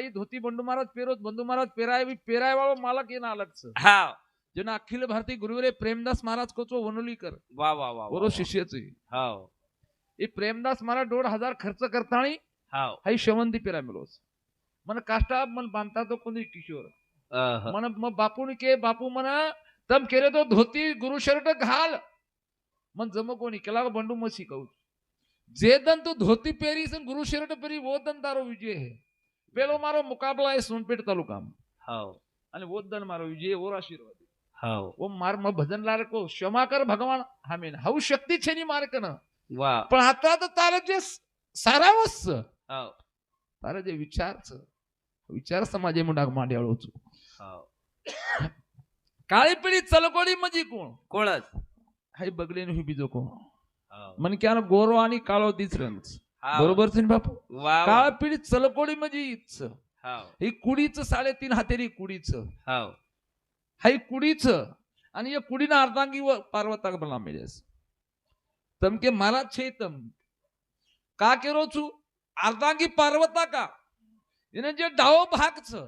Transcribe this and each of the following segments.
आई धोती बंडू महाराज पेरोत बंधू महाराज पेराय वाळो मालक येना अलग छ हाँ जेना अखिल भारतीय गुरुवरे प्रेमदास महाराज को चो वनुलीकर वाह वाह वाह ओरो शिष्य छे हाँ ए प्रेमदास महाराज 1,500 खर्च करताणी हाँ हाई शवंती पेरा मिलोस मन काष्टा मन बांधता तो कोणी किशोर मन मग बापूने के बापू म्हणा तम केले तो धोती गुरु शर्ट घाल मन जम कोणी केला बंडू मसी कहू जे दन तू धोती पेरीस અને ગુરુ શર્ટ પેરી वो दन તારો વિજય હે પેલો મારો મુકાબલા એ સોનપેટ તાલુકામાં हाँ અને वो दन મારો વિજય ઓર આશીર્વાદ हाँ ओ मार म भजन लार को क्षमा कर भगवान हामेन हाऊ शक्ती છે ની માર કન वाह પણ आता तर તારે જે સારાવસ हाँ તારે જે વિચાર છે વિચાર સમાજે મુંડા માંડ્યાળો છું हाँ કાળી પીળી ચલકોડી મજી કોણ कोळच હાઈ બગડે નું બીજો કોણ हाँ मन क्यानो गोरो आणि काळो दिसरंच हाँ बरोबर છે ને બાપू वाह काळ पिढी चलकोडी म्हणजे इच हाँ ही कुडीच 3.5 हातेरी कुडीच हाँ हाई कुडीच आणि या कुडीना अर्धांगी व पार्वता बना मिळेस तम के महाराज छे तम का केरो छु अर्धांगी पार्वता का એને જે ડાવો ભાગ છે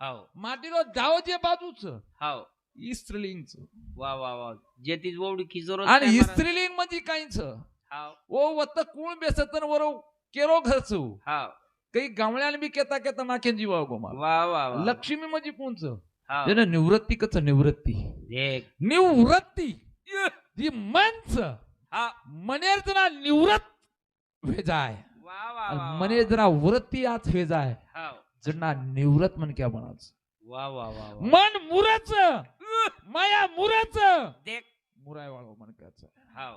हाँ માટીનો ડાવો જે બાજુ છે हाँ ઈ સ્ત્રીલિંગ છે वाह वाह वाह जेती वोडी की जरूरत आणि ઈ સ્ત્રીલિંગ मध्ये काय છે हाँ ओ वत कोण बेसतन वरो केरो घर छु हाँ काही गावण्याने बी केता माखे जीवा गो मा वाह वाह वाह लक्ष्मी म्हणजे कोणच हाँ जेने निवृत्ती कच निवृत्ती देख निवृत्ती जी मनच हाँ मनेर जना निवृत्त भेजाय वाह वाह वाह मने जरा वृत्ती आत भेजाय हाँ जना निवृत्त मन क्या बनाच वाह वाह वाह मन मुरच माया मुरच देख मुराय वाळो मन काच हाँ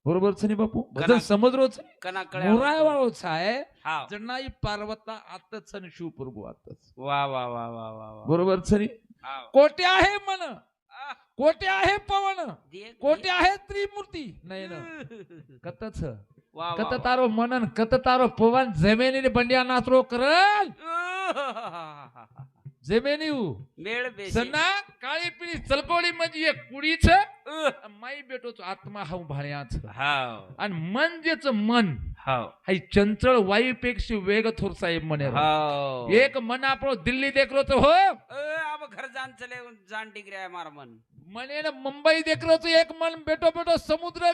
बरोबर છે ને બાપू કના- ભજન સમજરો છે कना कळ्या मुराय वाळो છે हाँ जनाई पार्वता आतच आणि शिवप्रभू आतच वाह वाह वाह वाह वाह वाह बरोबर છે ને हाँ कोटे आहे मन आह, कोटे आहे पवन देख कोटे आहे त्रिमूर्ती नाही ना कतच वाह कत वाह तारो मनन कत तारो पवन जमिनी बंडिया नाचरो करल जमिनी मेळ बेसी सन्ना काळी पिळी चलकोडी म्हणजे एक कुडी छ माई बेटो आत्मा हा भाळ्या छ हाँ आणि मन जेच मन हाँ हाई चंचल वायूपेक्षा वेग थोर साहेब म्हणे हाँ एक मन आपलो दिल्ली देखरो तो हो अब घर जान चले जान टिक रहा है हमारा मन मने न मुंबई देखरो तो एक मन बेटो बेटो समुद्र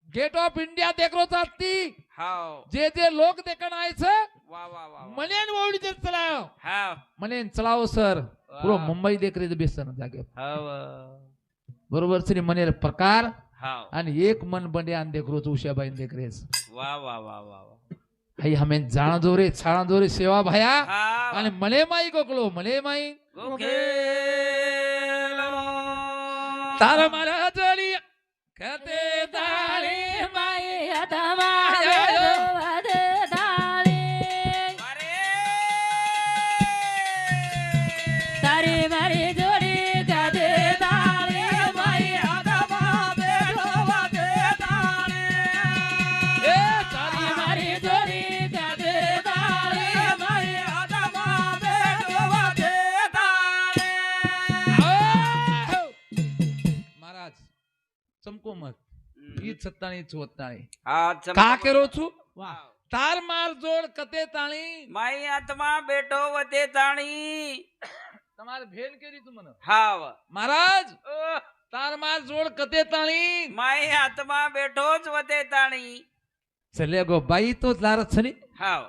गेट ऑफ इंडिया देखरो चालती हाँ जे जे लोक देखण आयचं वाह वाह वाह मने ओळी ते चलाव हाँ मने चलाव सर पुरो मुंबई देखरे बेसन जागे हाँ बरोबर श्री मने प्रकार हाँ आणि एक मन बंड्यान देखरो तो उशाबाई देखरेस वाह वाह वाह वाह हाई हमें जाण जोरे छाणा जोरे सेवा भाया हाँ आणि मले माई गोकलो मले माई ओके तार मारा जोडी कते ताळे माई अथवा वद दाळे तारी मारी जोडी कदे दाळे माई अथवा वद दाळे ए तारी मारी जोडी कदे दाळे माई अथवा वद दाळे महाराज चमको मत ई छत्ताणी चोत्ताणी हाँ का केरो छु तार मार जोड कते ताणी माई आत्मा बेटो वते ताणी તમારે ભેલ કરી તું મને हाँ महाराज तार मार जोड कते ताणी माई आत्मा बेटोच वते ताणी चले गो बाई तो लार छनी हाँ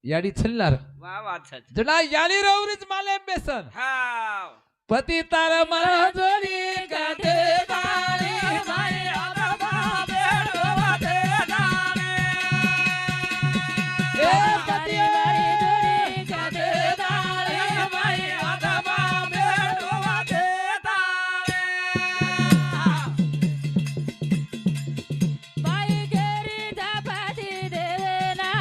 याडी छनी लार वाह वाह अच्छा जना याडी रवरीच माले बेसन हाँ पती तार मार जोडी कते दाळे माई अथवा वद दाळे ए तारी मारी जोडी कदे दाळे माई अथवा वद दाळे बाई गेरी धापाती देवेना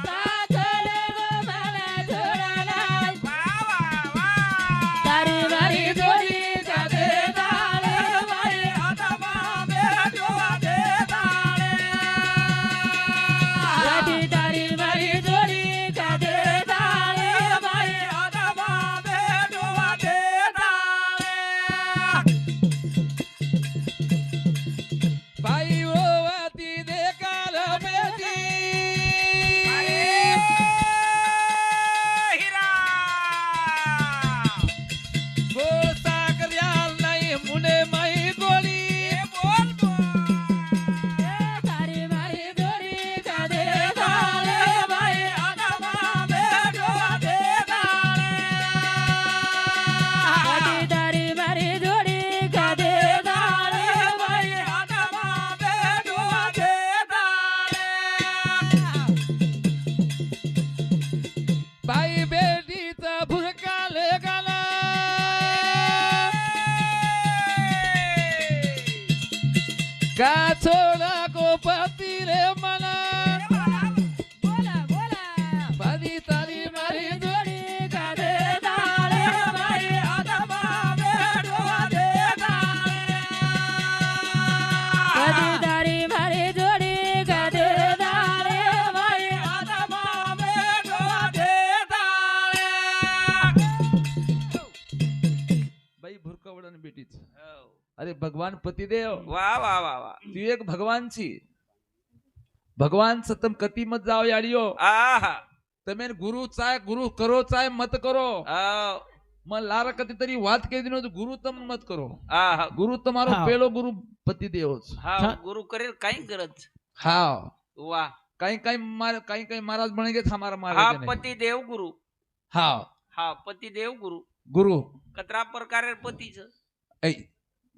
काजल पती रे मला बोला बोला पदी तारी मारी जोडी गादे दाळे बाई आदमा बेटवा दे कधी दारी मारी जोडी गादे दाळे बाई आदमा बेटवा दे बाई भुरकवडन बेटीच हो. अरे भगवान पतिदेव वा वा वा वा तू एक भगवानची भगवान सतम कती मत जाओ याडियो आहा તમે ગુરુ ચાય ગુરુ કરો ચાય મત કરો हो. મને લાર કતી તરી વાત કહી દીનો ગુરુ તમ મત કરો आहा ગુરુ તમારો હા. પેલો ગુરુ પતિદેવ છે हा हा. गुरु करेल काही करत હા वा काही काही काही काही महाराज बने गे हमारा हा महाराज पती देव गुरु हा हा पती देव गुरु गुरु कतरा प्रकारे पतीच ऐ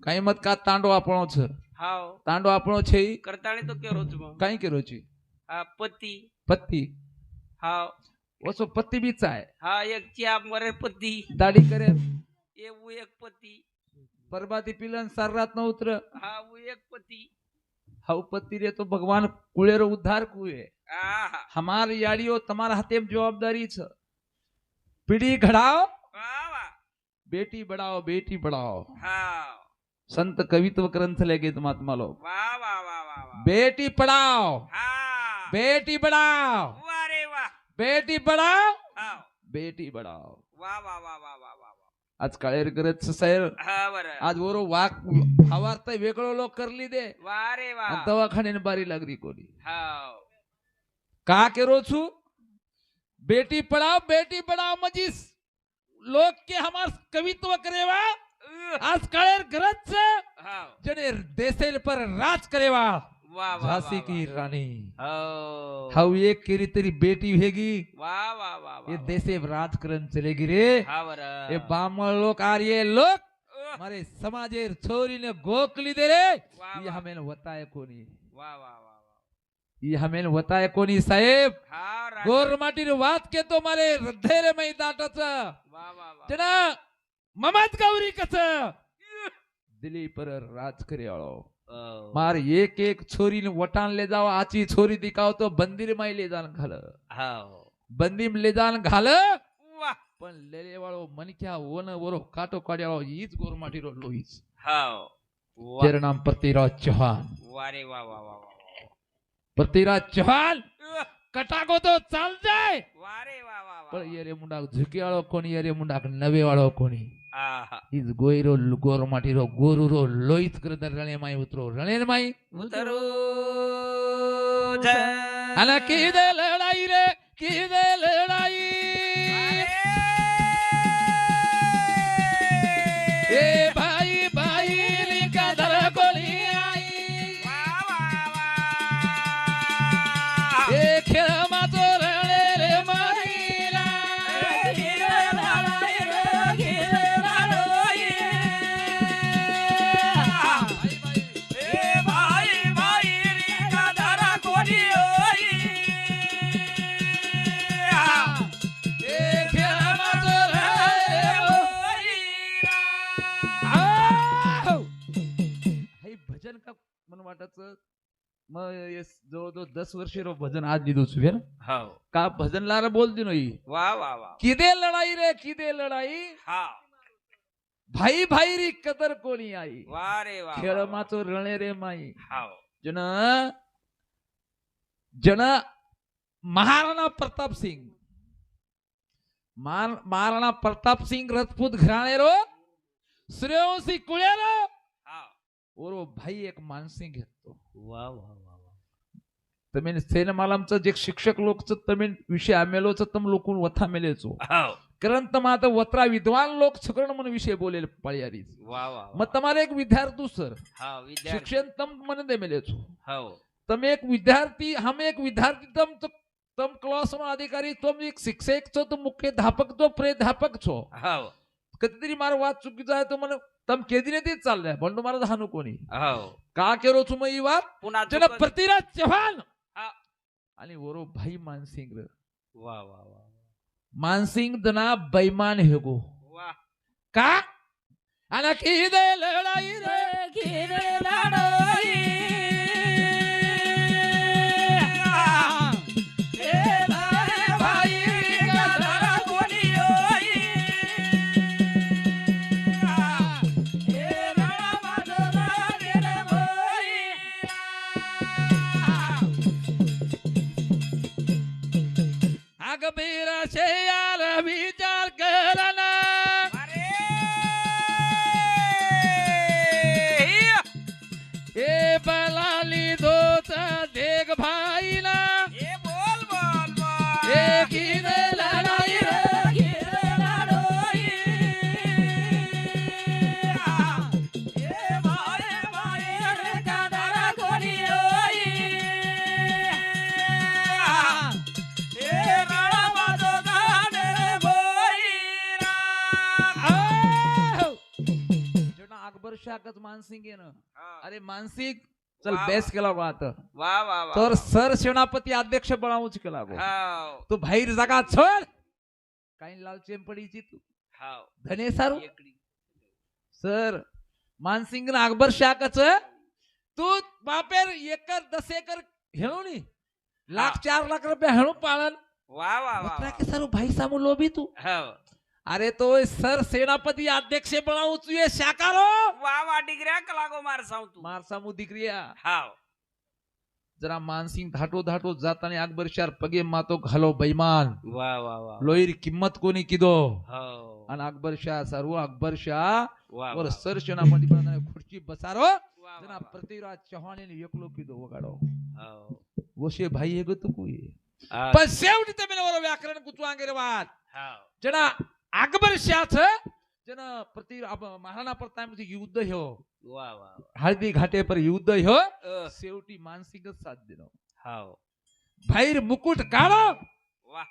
काही मत का तांडो આપણો છે हाव તાંડો આપણો છે ઈ करताळे तो केरोच मग काही केरो છે हा पती पत्ती हाव ओसो पत्ती बी चाय हा एक चिया मरे पती दाढी करे येऊ एक पती परबाती पिलन सार रात न उतर हा वो एक पती हाउ पत्ती रे तो भगवान कुळेरो उद्धार कुए आहा हमार याडियो તમારા હાથે જવાબદારી છે પીડી ઘડાઓ वा वा बेटी बढ़ाओ बेटी बढ़ाओ हाव संत कवित्व ग्रंथ लेके महात्मा लोग वा वा वा वा वा बेटी पढ़ाओ हा बेटी बढ़ाओ वा रे वा बेटी पढ़ाओ हाव बेटी बढ़ाओ वा वा वा वा वा वा आज काळेर करत सैर हा बर आज वरो वाक हवारता वेगळो लोक करली दे वा रे वा आणि दवाखान्याने बारी लागली कोणी हाव का केरो छु बेटी पढ़ाओ मजीस लोक के हमार कवित्व करेवा आज काळेर गरज हाव जने देसेल पर राज करेवा वा वा झांसी की रानी हो हाउ एक केरी तेरी बेटी हेगी वा वा वा ये वा देशे राज करन चलेगी रे हा बर ये बामण लोक आर्य लोक मारे समाजेर छोरी ने गोकली दे रे ये हमें बताए कोनी वा वा वा ये हमें बताए कोनी साहेब हा रा गोर माटी वात के तो मारे हृदय मै दाटच वा वा वा जना ममत गौरी कस दिली पर राज करे आळो मार एक एक छोरी ने वटान ले जाओ आची छोरी दिखाओ तो बंदीर माई ले जान घाल हाव बंदी ले जान घाल वा पण लेले वाळो मनक्या ओन वरो काटो काड्याळो हीच गोरमाटी रो लोहीच हाव तेरा नाम पृथ्वीराज चौहान वा रे वा वा वा वा पृथ्वीराज चौहान कटाको तो चाल जाय वा रे वा वा वा पण ये रे मुंडा झुके वाळो कोणी ये रे मुंडा नवे वाळो कोणी आहा हीच गोयरो गोरमाटी रो गोरु रो लोहित कर रणे माई उतरो रणे माई उतरू अला किदे लढाई रे किदे लढाई ए भाई भाई लिका दर कोली आई ए खेळ मातो रणे रे माईला ए खेळ मातो रणे हे भजन का मन वाटच मग जवळजवळ 10 वर्ष रो भजन आज दिदो छु फेर हाव का भजन लारा बोल दिनो ही वा वा वा किदे लढाई रे किदे लढाई हा भाई भाई री कदर कोणी आई वा रे वा खेळ माचो रणे रे माई हाव जन जन महाराणा प्रताप सिंग महाराणा प्रताप सिंग राजपूत घराणे रो सूर्यवंशी कुळेरो हाव ओरो भाई एक मानसिंग घेतो वा वा वा तमेन सेनमालामचं जे शिक्षक लोकचं तमेन विषय आमेलोचं तम लोकून वथा मेलेचो हाव कारण तमात वत्रा विद्वान लोक सगळं मन विषय बोलेल पळयारी वा वा मग तुम्हाला एक विद्यार्थी सर हाव विद्यार्थी शिक्षण तम मन दे मेलेचो हाव तम एक विद्यार्थी हम एक विद्यार्थी तम क्लास नो अधिकारी तुम एक शिक्षक छो तो मुख्याध्यापक तो प्राध्यापक छो हाव कधीतरी मार वाद चुकीचा आहे तो मन तम केदीने तेच चाललंय बंडू महाराज हानू कोणी हाव का केरो छु मग ही वाद पुन्हा जन पृथ्वीराज चव्हाण हा. आणि वरो भाई मानसिंग वा वा वा मानसिंग दना बैमान हेगो वा का आणि किदे लढाई रे किदे लढाई वीराशे यार विचार करना ए बलाली दोत देख भाईला ए किने लढाई अकबर शाकच मानसिंग आहे ना अरे मानसिंग चल वा. बेस केला बा आता वा वा वा तर सर सेनापती अध्यक्ष बनावूच केला गो हाव तू बाहेर जागा छोड काही लाल चेंपडीची तू हाव धने सारू एकडी सर मानसिंग ना अकबर शाकच तू बापेर एकर 10 एकर हेळूनी लाख 4 लाख रुपये हेळू पाळन वा वा वा मतरा के सारू भाई सामू लोभी तू हाव अरे तो सर सेनापती अध्यक्ष बनावू तू ये शाकारो वा वा डिग्र्या कलागो मार सांग तू मार सामू दिक्रिया हाव जरा मानसिंग धाटो धाटो जाताने अकबर शार पगे मातो घालो बैमान वा वा वा लोईर किंमत कोणी किदो हाव आणि अकबर शाह सर्व अकबर शाह वा वर वा सर सेनापती बनाने खुर्ची बसारो वा जना वा पृथ्वीराज चौहान ने एकलो किदो वगाडो हाव वशे भाई हे तू कुई हाव पण शेवटी ते मेवर व्याकरण कुचवांगे रे वाद हाव जना अकबर शाह जन प्रति महाराणा प्रताप युद्ध हो वा वा हळदी घाटे पर युद्ध हो शेवटी मानसिंग साथ देणं हाव बाहेर मुकुट काढो वा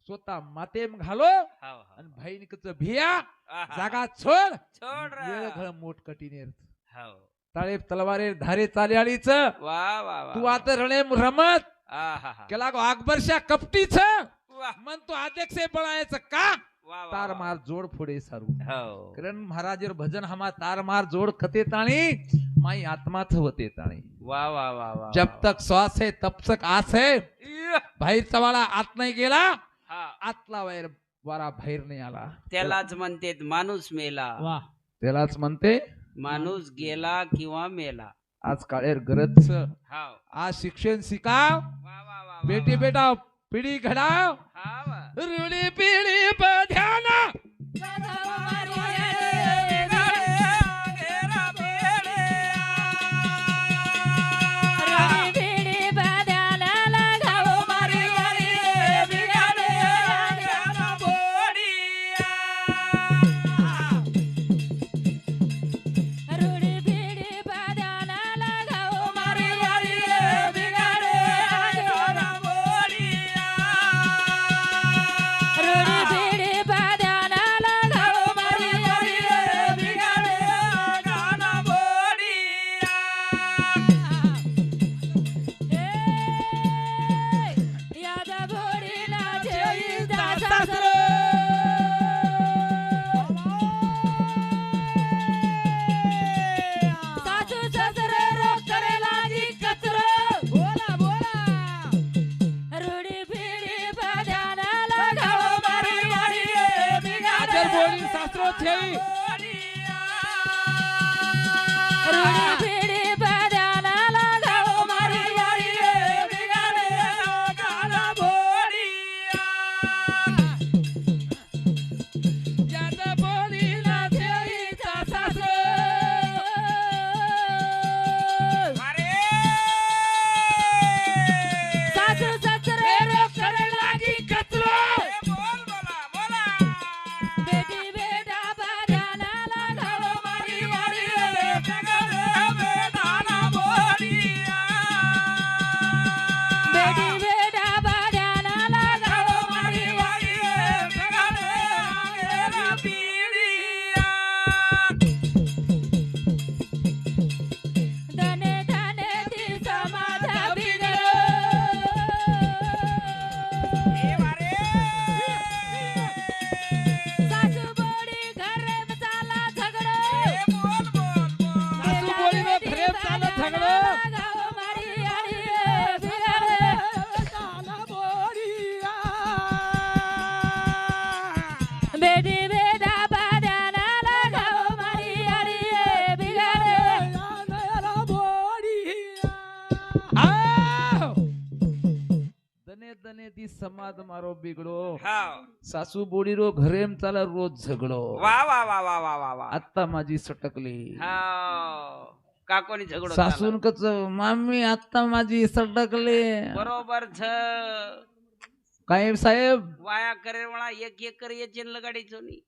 स्वतः मातेम घालो हाव आणि भाईनिकच भिया आहा. जागा छोड छोड वेळ रा. घळ मोठ कठीण हाव ताळे तलवारे धारे चाल्याळीच वा वा वा तू आता रणे रमत आहा केला गो अकबरशा कपटीच वा मन तू अध्यक्ष बनायचं का वा वा तार मार जोड फोडे सारू हाव कारण महाराजर भजन हमा तार मार जोड खते ताणी माई आत्मा थवते ताणी वा वा वा वा जब तक श्वास है तब तक आस है बाहेरचा वाला आत नाही गेला हा आतला वायर वारा बाहेर नाही आला त्यालाच म्हणते माणूस मेला त्यालाच म्हणते माणूस गेला किंवा मेला आज काळेर गरज हाव आज शिक्षण शिकाव वा वा वा बेटी बेटा पिढी घडाव हाव रुडी पिढी बध्याना स्वाद मारो बिगड़ो हाव सासू बोडी रो घरेम चाला रोज झगडो वा वा वा वा वा वा वा आत्ता माझी सटकली हाव काकोनी झगडो सासून कच मामी आत्ता माझी सटकली झाला. बरोबर छ काय साहेब वाया करे म्हणा एक एक कर ये चिन्ह गाडी चोनी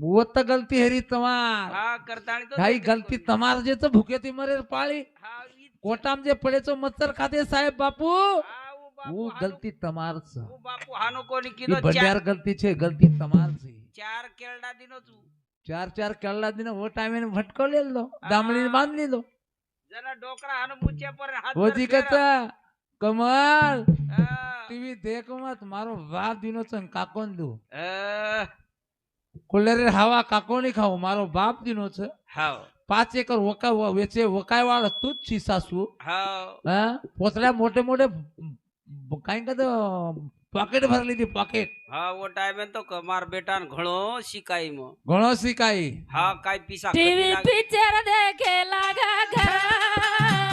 वो त गलती हरी तमार हा करताणी तो काही गलती तमार जे तर भुके ती मरे पाळी हा कोटाम जे पडेचो मच्छर खाते साहेब बापू वो बापू गलती तमार छ बापू हानो कोणी ती किलो बंड्यार गलती छे गलती तमार छे चार केरडा दिनो तू चार चार केळला दिन वो टाइम भटकवलेलो दामडी बांधलेलो जना डोकरा हानो मुच्या पर हात होती वर कचा कमल हा. टीवी देख मत मारो बाप दिनो चं काकोन दू अ, रे हवा काकोनी खाऊ मारो बाप दिनो छ हाव 5 एकर वका वेचे वकाय वाळ तूच छी सासू हाव हा पोतल्या मोठे मोठे काय का पॉकेट भरली ती पॉकेट हा वो टाइम में तो कमार बेटा न घणो शिकाई मो घणो शिकाई हा काय पिसा टीवी कधी लाग- पिक्चर देखे लगा घर